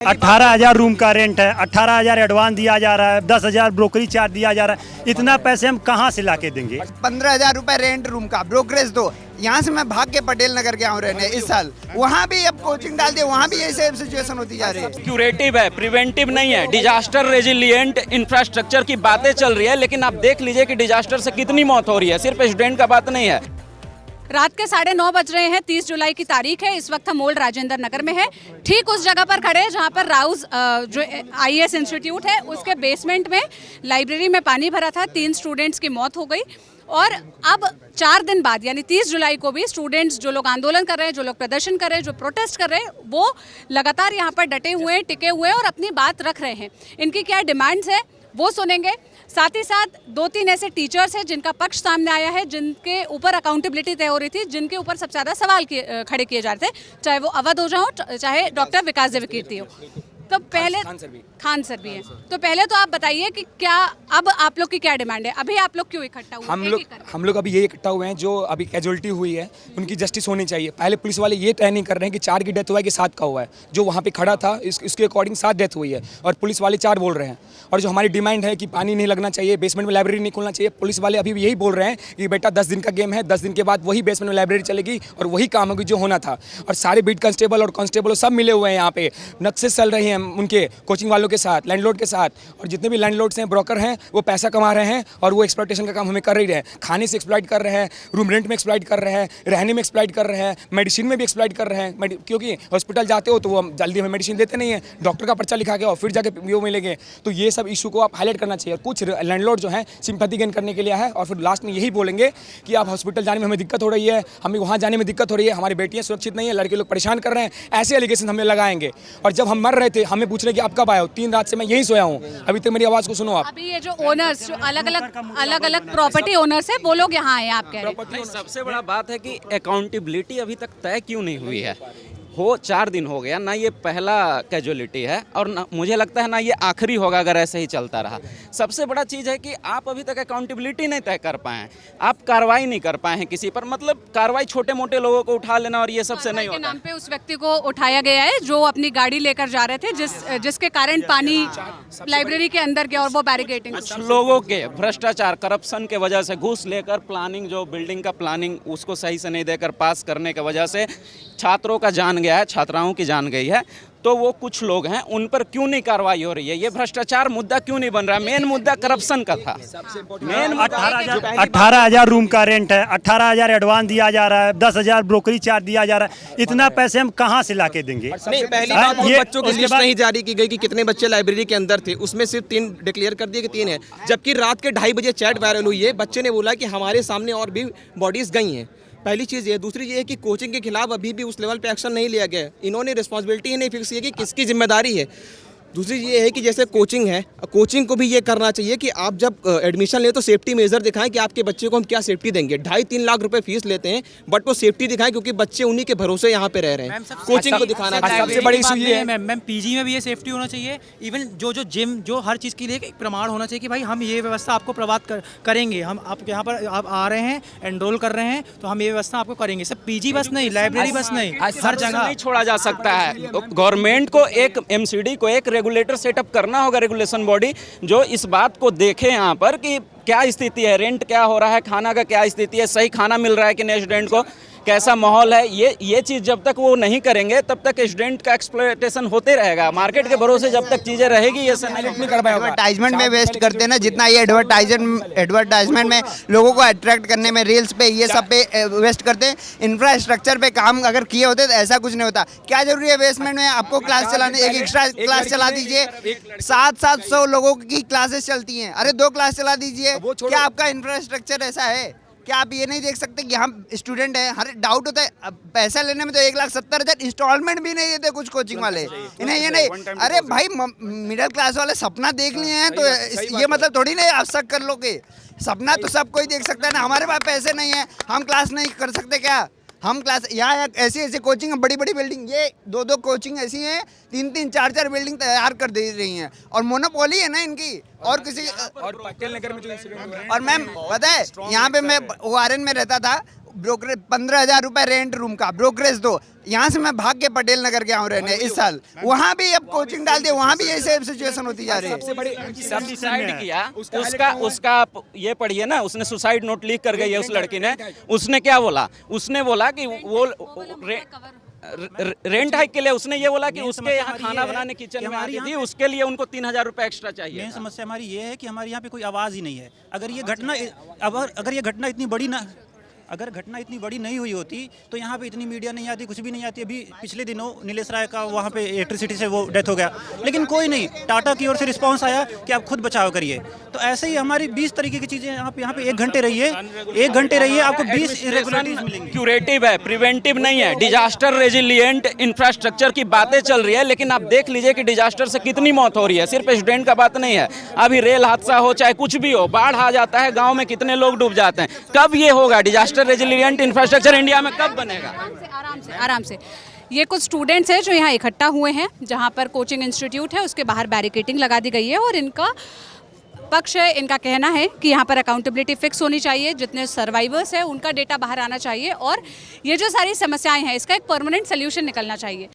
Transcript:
18,000 room का rent है, 18,000 advance दिया जा रहा है, 10,000 ब्रोकरी चार्ज दिया जा रहा है। इतना पैसे हम कहाँ से लाके देंगे? 15,000 रुपए रेंट रूम का, ब्रोकरेज दो। यहाँ से मैं भाग के पटेल नगर गया हूँ रहने इस साल, वहाँ भी अब कोचिंग डाल दिया, वहाँ भी ऐसे सिचुएशन होती जा रही है। क्यूरेटिव है, प्रिवेंटिव नहीं है। डिजास्टर रेजिलिएंट इंफ्रास्ट्रक्चर की बातें चल रही है, लेकिन आप देख लीजिए कि डिजास्टर से कितनी मौत हो रही है। सिर्फ स्टूडेंट का बात नहीं है। रात के 9:30 बज रहे हैं। 30 जुलाई की तारीख है। इस वक्त हम ओल्ड राजेंद्र नगर में है, ठीक उस जगह पर खड़े हैं जहां पर राउज जो IAS इंस्टीट्यूट है उसके बेसमेंट में लाइब्रेरी में पानी भरा था। 3 स्टूडेंट्स की मौत हो गई और अब 4 दिन बाद यानी 30 जुलाई को भी स्टूडेंट्स, जो लोग आंदोलन कर रहे हैं, जो लोग प्रदर्शन कर रहे हैं, जो प्रोटेस्ट कर रहे हैं, वो लगातार यहाँ पर डटे हुए हैं, टिके हुए हैं और अपनी बात रख रहे हैं। इनकी क्या डिमांड्स है वो सुनेंगे। साथ ही साथ 2-3 ऐसे टीचर्स हैं जिनका पक्ष सामने आया है, जिनके ऊपर अकाउंटेबिलिटी तय हो रही थी, जिनके ऊपर सबसे ज़्यादा सवाल खड़े किए जा रहे थे, चाहे वो अवध ओझा हो, चाहे डॉक्टर विकास देवकीर्ति हो। तो पहले खान सर भी है। तो पहले तो आप बताइए कि क्या अब आप लोग की क्या डिमांड है? अभी आप लोग क्यों इकट्ठा हुए? हम लोग अभी ये इकट्ठा हुए हैं जो अभी कैजुअलिटी हुई है उनकी जस्टिस होनी चाहिए। पहले पुलिस वाले ये तय नहीं कर रहे हैं कि 4 की डेथ हुआ है कि 7 का हुआ है। जो वहाँ पे खड़ा था इसके अकॉर्डिंग 7 डेथ हुई है और पुलिस वाले 4 बोल रहे हैं। और जो हमारी डिमांड है कि पानी नहीं लगना चाहिए, बेसमेंट में लाइब्रेरी नहीं खोलना चाहिए, पुलिस वाले अभी भी यही बोल रहे हैं कि बेटा 10 दिन का गेम है, 10 दिन के बाद वही बेसमेंट में लाइब्रेरी चलेगी और वही काम होगी जो होना था। और सारे बीट कांस्टेबल और कांस्टेबल सब मिले हुए हैं यहाँ पे, नक्सेस चल रही हैं उनके कोचिंग वालों के साथ, लैंडलॉर्ड के साथ। और जितने भी लैंडलॉर्ड्स हैं, ब्रोकर हैं, वो पैसा कमा रहे हैं और वो एक्सप्लॉइटेशन का काम हमें कर ही रहे हैं। खाने से एक्सप्लॉइट कर रहे हैं, रूम रेंट में एक्सप्लॉइट कर रहे हैं, रहने में एक्सप्लॉइट कर रहे हैं, मेडिसिन में भी एक्सप्लॉइट कर रहे हैं। क्योंकि हॉस्पिटल जाते हो तो वो जल्दी हमें मेडिसिन देते नहीं है, डॉक्टर का पर्चा लिखा के और फिर जाके वो मिलेंगे। तो ये सब इशू को आप हाईलाइट करना चाहिए। और कुछ लैंडलॉर्ड जो हैं सिंपैथी गेन करने के लिए है और फिर लास्ट में यही बोलेंगे कि आप हॉस्पिटल जाने में हमें दिक्कत हो रही है, हमें वहाँ जाने में दिक्कत हो रही है, हमारी बेटियाँ सुरक्षित नहीं है, लड़के लोग परेशान कर रहे हैं। ऐसे एलिगेशन हमें लगाएंगे। और जब हम मर रहे थे हमें पूछ रहे कि आप कब आए हो? 3 रात से मैं यही सोया हूँ, अभी तक मेरी आवाज़ को सुनो आप। अभी ये जो ओनर्स, जो अलग-अलग प्रॉपर्टी ओनर्स है, वो लोग यहाँ आए हैं, आप कह रहे हैं। सबसे बड़ा बात है कि अकाउंटेबिलिटी अभी तक तय क्यों नहीं हुई है? 4 दिन हो गया ना, ये पहला कैजुअलिटी है और ना, मुझे लगता है ना ये आखिरी होगा अगर ऐसे ही चलता रहा। सबसे बड़ा चीज़ है कि आप अभी तक अकाउंटेबिलिटी नहीं तय कर पाए हैं, आप कार्रवाई नहीं कर पाए हैं किसी पर। मतलब कार्रवाई छोटे मोटे लोगों को उठा लेना और ये सबसे नहीं होता। नाम पे उस व्यक्ति को उठाया गया है जो अपनी गाड़ी लेकर जा रहे थे, जिसके कारण पानी लाइब्रेरी के अंदर गया और वो बैरिकेडिंग। लोगों के भ्रष्टाचार, करप्शन के वजह से, घूस लेकर प्लानिंग, जो बिल्डिंग का प्लानिंग उसको सही से नहीं देकर पास करने की वजह से छात्रों का जान गया है, छात्राओं की जान गई है। तो वो कुछ लोग हैं, उन पर क्यों नहीं कार्रवाई हो रही है? ये भ्रष्टाचार मुद्दा क्यों नहीं बन रहा है? मेन मुद्दा करप्शन का था। मेन 18,000 रूम का रेंट है, 18,000 एडवांस दिया जा रहा है, 10,000 ब्रोकरी चार्ज दिया जा रहा है। इतना पैसे हम कहाँ से लाके देंगे? नहीं, पहली बात ये बच्चों की लिस्ट नहीं जारी की गई कि कितने बच्चे लाइब्रेरी के अंदर थे, उसमें सिर्फ 3 डिक्लेयर कर दिए कि 3 है। जबकि रात के 2:30 बजे चैट वायरल हुई है, बच्चे ने बोला कि हमारे सामने और भी बॉडीज गई हैं। पहली चीज़ ये। दूसरी ये है कि कोचिंग के खिलाफ अभी भी उस लेवल पे एक्शन नहीं लिया गया। इन्होंने रिस्पॉन्सिबिलिटी ही नहीं फिक्स की कि किसकी जिम्मेदारी है। दूसरी ये है कि जैसे कोचिंग है, कोचिंग को भी ये करना चाहिए कि आप जब एडमिशन ले तो सेफ्टी मेजर दिखाएं कि आपके बच्चे को हम क्या सेफ्टी देंगे। 2.5-3 लाख रुपए फीस लेते हैं, बट वो सेफ्टी दिखाएं क्योंकि बच्चे उन्हीं के भरोसे यहाँ पे रह रहे हैं। कोचिंग को दिखाना सबसे बड़ी इशू ये है मैम, पीजी में भी ये सेफ्टी होना चाहिए। इवन जो जिम, जो हर चीज़ के लिए एक प्रमाण होना चाहिए कि भाई हम ये व्यवस्था आपको प्रभावित करेंगे। हम आप यहाँ पर आप आ रहे हैं, एनरोल कर रहे हैं, तो हम ये व्यवस्था आपको करेंगे। सिर्फ पीजी बस नहीं, लाइब्रेरी बस नहीं, हर जगह नहीं छोड़ा जा सकता है। तो गवर्नमेंट को एक MCD को एक रेगुलेटर सेटअप करना होगा, रेगुलेशन बॉडी, जो इस बात को देखे यहाँ पर कि क्या स्थिति है, रेंट क्या हो रहा है, खाना का क्या स्थिति है, सही खाना मिल रहा है कि नहीं, स्टूडेंट को कैसा माहौल है। ये चीज़ जब तक वो नहीं करेंगे तब तक स्टूडेंट का एक्सप्लॉयटेशन होते रहेगा। मार्केट के भरोसे जब तक चीज़ें रहेगी ये सब नहीं कर पाएगा। एडवर्टाइजमेंट में वेस्ट करते हैं ना, जितना ये एडवर्टाइजमेंट में लोगों को अट्रैक्ट करने में, रील्स पे, ये सब पे वेस्ट करते हैं। इंफ्रास्ट्रक्चर पे काम अगर किए होते तो ऐसा कुछ नहीं होता। क्या जरूरी है बेसमेंट में आपको क्लास चलाने? एक एक्स्ट्रा क्लास चला दीजिए। 700 लोगों की क्लासेस चलती हैं, अरे 2 क्लास चला दीजिए। क्या आपका इंफ्रास्ट्रक्चर ऐसा है? क्या आप ये नहीं देख सकते कि हम स्टूडेंट हैं? हर डाउट होता है पैसा लेने में, तो 1,70,000 इंस्टॉलमेंट भी नहीं देते कुछ कोचिंग वाले। इन्हें ये नहीं, अरे भाई मिडिल क्लास वाले सपना देख लिए हैं तो ये मतलब थोड़ी नहीं आप शक कर लोगे। सपना तो सब कोई देख सकता है ना। हमारे पास पैसे नहीं है, हम क्लास नहीं कर सकते क्या? हम क्लास यहाँ ऐसी कोचिंग, बड़ी बड़ी बिल्डिंग, ये 2-2 कोचिंग ऐसी हैं, 3-3, 4-4 बिल्डिंग तैयार कर दे रही हैं और मोनोपोली है ना इनकी। और किसी और पटेल नगर में जो इंसिडेंट हुआ है, और मैम पता है यहाँ पे मैं ORN में रहता था, ब्रोकरेज 15,000 रुपए रेंट रूम का, ब्रोकरेज दो। यहाँ से मैं भाग के पटेल नगर गया हूँ रहने इस साल, वहाँ भी अब कोचिंग डाल दिया, वहाँ भी यही सेम सिचुएशन होती जा रही है। सुसाइड किया उसका आप ये पढ़िए ना, उसने सुसाइड नोट लिख कर गई है उस लड़की ने। उसने क्या बोला, उसने बोला कि वो रेंट हाइक के लिए उसने ये बोला कि उसके यहाँ खाना बनाने किचन में आती थी, उसके लिए उनको 3,000 रुपए एक्स्ट्रा चाहिए। मेन समस्या हमारी ये है कि हमारे यहाँ पे कोई आवाज़ ही नहीं है। अगर ये घटना इतनी बड़ी ना, अगर घटना इतनी बड़ी नहीं हुई होती तो यहाँ पे इतनी मीडिया नहीं आती, कुछ भी नहीं आती। अभी पिछले दिनों नीलेश राय का वहाँ पे इलेक्ट्रिसिटी से वो डेथ हो गया, लेकिन कोई नहीं, टाटा की ओर से रिस्पांस आया कि आप खुद बचाव करिए। तो ऐसे ही हमारी 20 तरीके की चीज़ें आप यहाँ पे 1 घंटे रहिए, आपको 20 इरेगुलरिटीज मिलेंगी। क्यूरेटिव है, प्रिवेंटिव नहीं है। डिजास्टर रेजिलिएंट इंफ्रास्ट्रक्चर की बातें चल रही है, लेकिन आप देख लीजिए कि डिजास्टर से कितनी मौत हो रही है। सिर्फ स्टूडेंट का बात नहीं है, अभी रेल हादसा हो चाहे कुछ भी हो, बाढ़ आ जाता है, गाँव में कितने लोग डूब जाते हैं। कब ये होगा? डिजास्टर रेजिलिएंट इंफ्रास्ट्रक्चर इंडिया में कब बनेगा? आराम से। ये कुछ स्टूडेंट्स हैं जो यहाँ इकट्ठा हुए हैं, जहाँ पर कोचिंग इंस्टीट्यूट है उसके बाहर बैरिकेडिंग लगा दी गई है, और इनका पक्ष है, इनका कहना है कि यहाँ पर अकाउंटेबिलिटी फिक्स होनी चाहिए, जितने सर्वाइवर्स हैं उनका डेटा बाहर आना चाहिए, और ये जो सारी समस्याएं हैं इसका एक परमानेंट सोल्यूशन निकलना चाहिए।